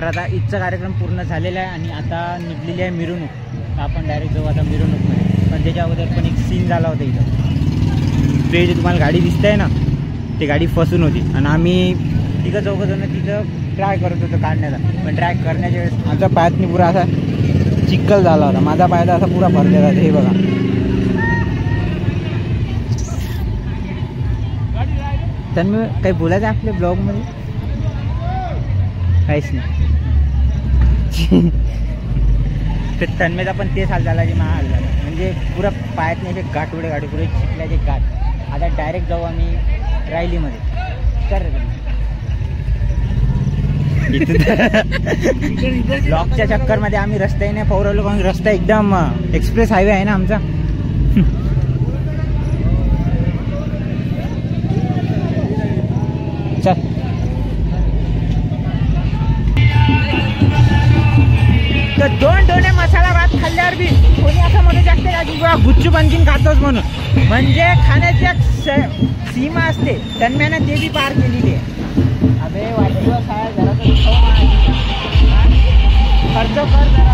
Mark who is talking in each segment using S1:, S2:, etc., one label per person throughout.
S1: आता इथचा कार्यक्रम पूर्ण झालेला आहे आणि आता निघलेली आहे मिरवणूक. तर आपण डायरेक्ट जाऊ आता मिरवणूकमध्ये. पण त्याच्या अगोदर पण एक सीन झाला होता इथं. ते जे तुम्हाला गाडी दिसते ना, ती गाडी फसून होती आणि आम्ही तिघं चौघं तिथं ट्राय करत होतो काढण्याचा. पण ट्राय करण्याच्या वेळेस माझा पायातनी पुरा असा चिखल झाला होता. माझा पाय असा पुरा भरलेला होता. हे बघा, तन्मय काही बोलायचं आपल्या ब्लॉगमध्ये? काहीच नाही. तर तन्मयचा पण तेच हाल झाला जे माझा हाल झाला. म्हणजे पुरा पायात नाही असे गाठवडे पुरे चिखल्याचे गाठ. आता डायरेक्ट जाऊ आम्ही रायलीमध्ये. कर ब्लॉकच्या चक्करमध्ये आम्ही रस्त्याने नाही पवरवलो, कारण रस्ता एकदम एक्सप्रेस हायवे आहे ना आमचा. चल तर 2 डोने मसाला भात खाल्ल्यावर बी कोणी असं म्हणू शकते का की बा गुच्चू आणखीन खातोच म्हणून. म्हणजे खाण्याची एक सीमा असते, तन्मयानं ते बी पार केलेली आहे. अबे वाढदिवस आहे, जरा खर्च कर जरा.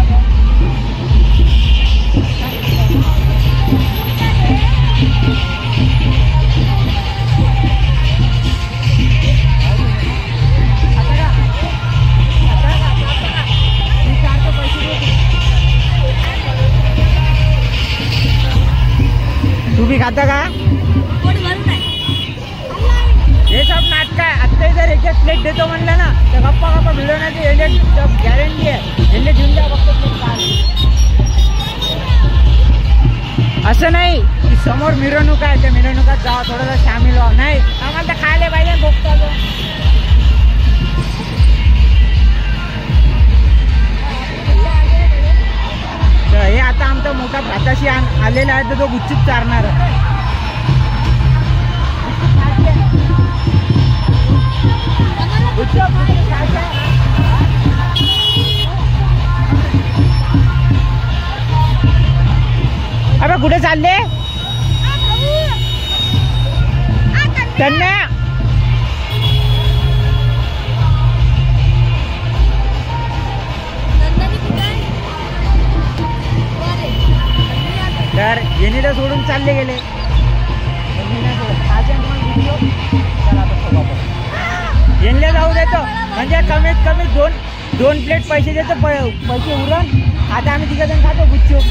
S1: तू भी खाता का? हे सब नाटक आहे. आत्ता जर एक प्लेट देतो म्हणलं ना तर गप्पा भिडवण्याची गॅरंटी आहे. यांनी घेऊन जा फक्त प्लेट. असं नाही की समोर मिरवणूक आहे, त्या मिरवणुकात जावं, थोडंसं सामील व्हावं. नाही, आम्हाला तर खायला पाहिजे भोगता. तर हे आता आमचा मोठा भाताशी आलेला आहे, तर तो गुच्चूप चारणार. अबे कुठे चालले? तन्मय तर येणे तर सोडून चालले गेले. येणले जाऊ देतो म्हणजे कमीत कमी दोन प्लेट पैसे देतो, पैसे उरण. आता आम्ही तिघं जण खातो गुच्चूप.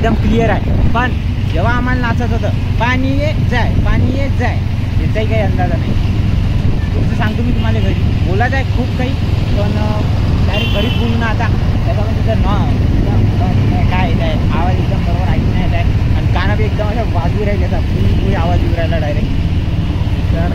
S1: एकदम क्लिअर आहे. पण जेव्हा आम्हाला नाचत होतं पाणी येत जाय पाणी येत जाय, याचाही काही अंदाजा नाही. तुमचं सांगतो मी तुम्हाला, घरी बोलायचं आहे खूप काही, पण डायरेक्ट घरीच बोलू ना आता. त्याच्यामध्ये तर काय येत आहे, आवाज एकदम बरोबर ऐकून येत आहे आणि काना बी एकदम अशा वाजवी राहिले, पुरी आवाज येऊ राहिला डायरेक्ट. तर